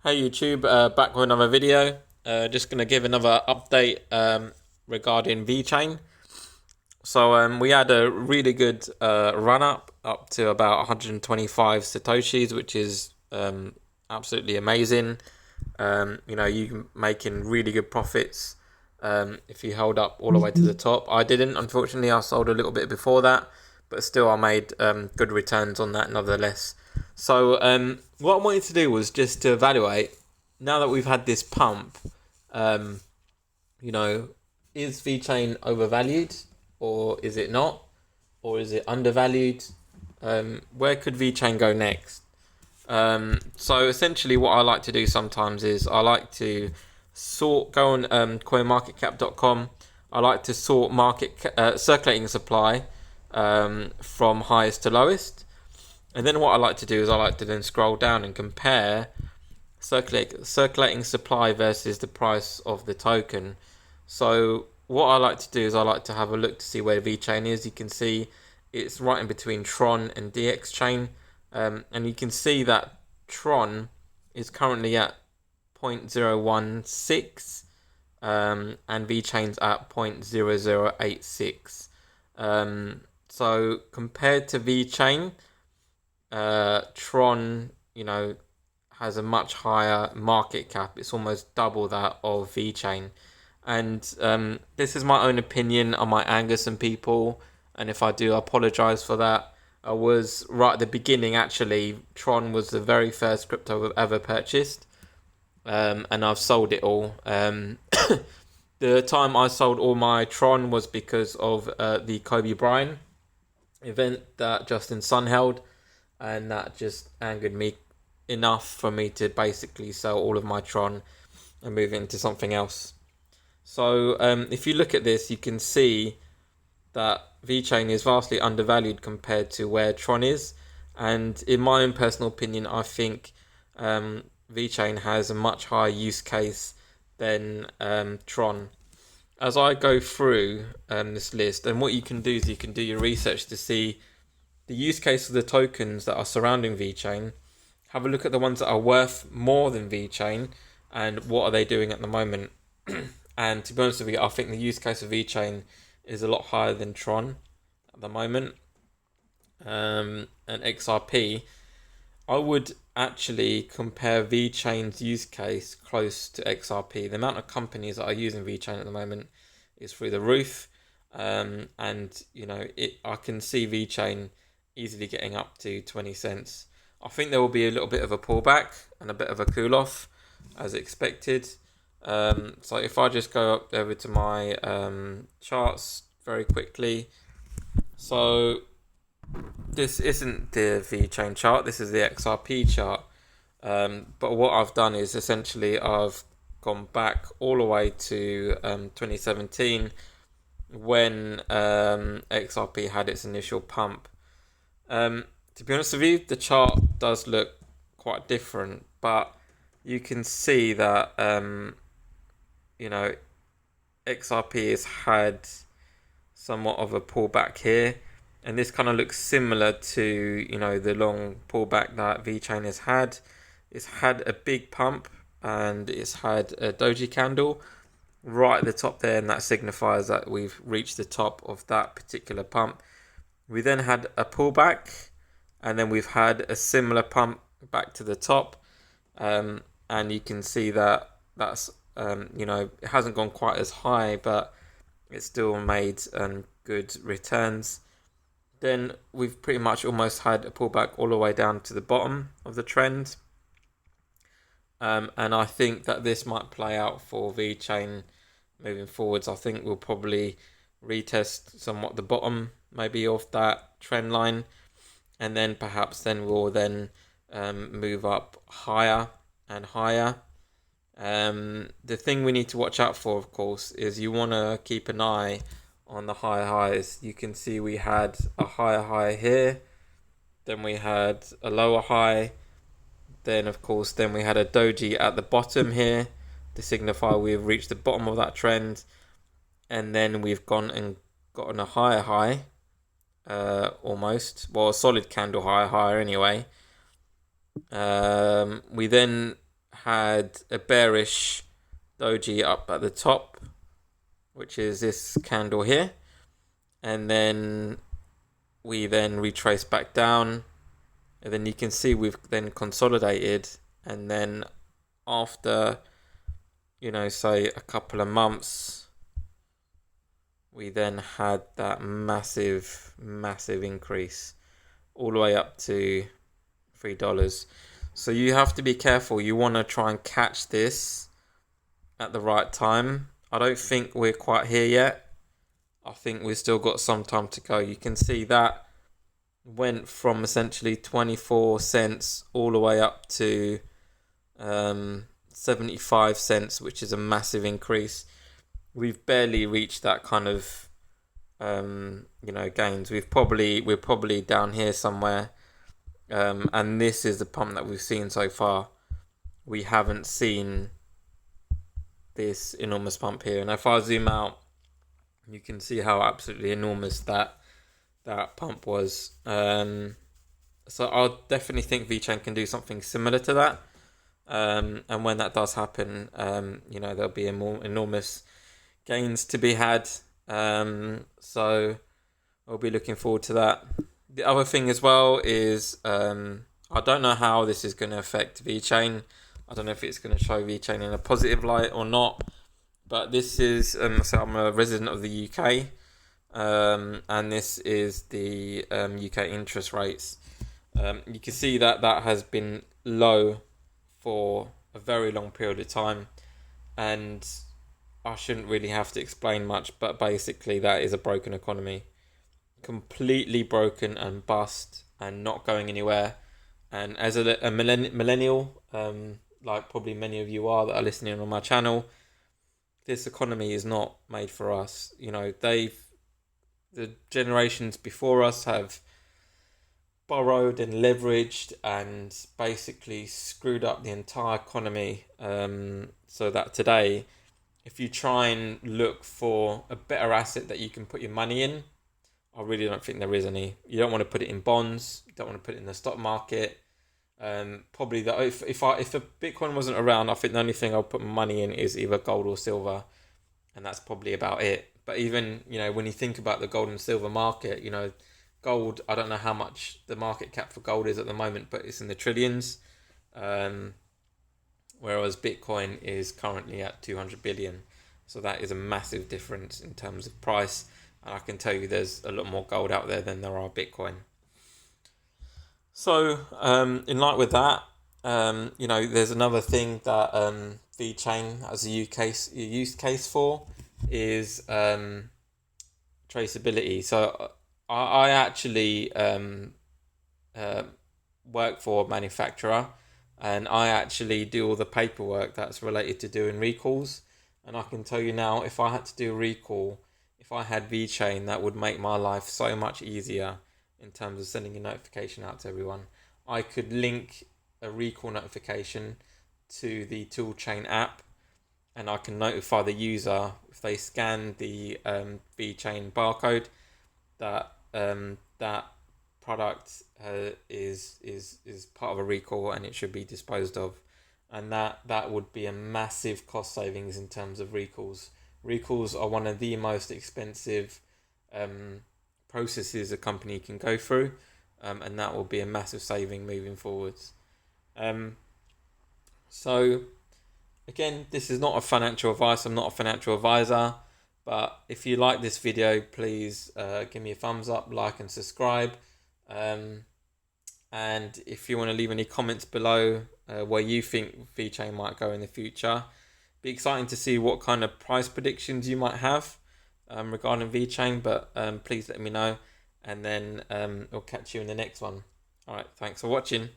Hey YouTube, back with another video. Just going to give another update regarding Vechain. So we had a really good run up to about 125 Satoshis, which is absolutely amazing. You making really good profits if you held up all the way to the top. I didn't, unfortunately. I sold a little bit before that, but still I made good returns on that nonetheless. So what I wanted to do was just to evaluate, now that we've had this pump, um, you know, is VeChain overvalued or is it not? Or is it undervalued? Where could VeChain go next? So essentially what I like to do sometimes is I like to go on coinmarketcap.com. I like to sort circulating supply from highest to lowest. And then what I like to do is I like to then scroll down and compare circulating supply versus the price of the token. So what I like to do is I like to have a look to see where VeChain is. You can see it's right in between Tron and DX chain. And you can see that Tron is currently at 0.016 and VeChain's at 0.0086. So compared to VeChain, Tron, has a much higher market cap. It's almost double that of VeChain. And this is my own opinion. I might anger some people, and if I do, I apologize for that. I was right at the beginning, actually. Tron was the very first crypto I've ever purchased, and I've sold it all. The time I sold all my Tron was because of the Kobe Bryant event that Justin Sun held, and that just angered me enough for me to basically sell all of my Tron and move into something else. So if you look at this, you can see that VeChain is vastly undervalued compared to where Tron is. And in my own personal opinion, I think VeChain has a much higher use case than Tron. As I go through this list, and what you can do is you can do your research to see the use case of the tokens that are surrounding VeChain. Have a look at the ones that are worth more than VeChain and what are they doing at the moment. And to be honest with you, I think the use case of VeChain is a lot higher than Tron at the moment. And XRP, I would actually compare VeChain's use case close to XRP. The amount of companies that are using VeChain at the moment is through the roof. I can see VeChain easily getting up to 20 cents. I think there will be a little bit of a pullback and a bit of a cool off as expected. So if I just go up over to my charts very quickly. So this isn't the VeChain chart, this is the XRP chart. But what I've done is essentially I've gone back all the way to 2017 when XRP had its initial pump. To be honest with you, the chart does look quite different, but you can see that XRP has had somewhat of a pullback here, and this kind of looks similar to the long pullback that VeChain has had. It's had a big pump and it's had a doji candle right at the top there, and that signifies that we've reached the top of that particular pump. We then had a pullback, and then we've had a similar pump back to the top, and you can see that that's it hasn't gone quite as high, but it still made good returns. Then we've pretty much almost had a pullback all the way down to the bottom of the trend, and I think that this might play out for VeChain moving forwards. I think we'll probably retest somewhat the bottom maybe of that trend line, and then perhaps we'll move up higher and higher. The thing we need to watch out for, of course, is you want to keep an eye on the higher highs. You can see we had a higher high here, then we had a lower high, then we had a doji at the bottom here to signify we've reached the bottom of that trend, and then we've gone and gotten a higher high, almost, well, a solid candle higher anyway. We then had a bearish doji up at the top, which is this candle here, and then we then retrace back down, and then you can see we've then consolidated, and then after, say a couple of months, we then had that massive increase all the way up to $3. So you have to be careful. You want to try and catch this at the right time. I don't think we're quite here yet. I think we've still got some time to go. You can see that went from essentially 24 cents all the way up to 75 cents, which is a massive increase. We've barely reached that kind of gains. We're probably down here somewhere, and this is the pump that we've seen so far. We haven't seen this enormous pump here, and if I zoom out, you can see how absolutely enormous that pump was. So I'll definitely think Vechain can do something similar to that, and when that does happen, there'll be enormous gains to be had. So I'll be looking forward to that. The other thing as well is I don't know how this is going to affect Vechain. I don't know if it's going to show Vechain in a positive light or not. But this is, so I'm a resident of the UK, and this is the UK interest rates. You can see that has been low for a very long period of time, and I shouldn't really have to explain much, but basically that is a broken economy. Completely broken and bust and not going anywhere. And as a millennial, like probably many of you are that are listening on my channel, this economy is not made for us. The generations before us have borrowed and leveraged and basically screwed up the entire economy, so that today, if you try and look for a better asset that you can put your money in, I really don't think there is any. You don't want to put it in bonds. You don't want to put it in the stock market. Probably if a Bitcoin wasn't around, I think the only thing I'll put my money in is either gold or silver, and that's probably about it. But even when you think about the gold and silver market, gold, I don't know how much the market cap for gold is at the moment, but it's in the trillions. Whereas Bitcoin is currently at 200 billion. So that is a massive difference in terms of price. And I can tell you there's a lot more gold out there than there are Bitcoin. So in light with that, there's another thing that Vechain has a use case for is traceability. So I actually work for a manufacturer, and I actually do all the paperwork that's related to doing recalls. And I can tell you now, if I had to do a recall, if I had Vechain, that would make my life so much easier in terms of sending a notification out to everyone. I could link a recall notification to the toolchain app, and I can notify the user if they scan the Vechain barcode that that product is part of a recall and it should be disposed of. And that would be a massive cost savings in terms of recalls. Recalls are one of the most expensive processes a company can go through, and that will be a massive saving moving forwards. So again, this is not a financial advice. I'm not a financial advisor, but if you like this video, please give me a thumbs up, like and subscribe. And if you want to leave any comments below where you think Vechain might go in the future, be exciting to see what kind of price predictions you might have regarding Vechain, but please let me know, and then I'll catch you in the next one. All right, thanks for watching.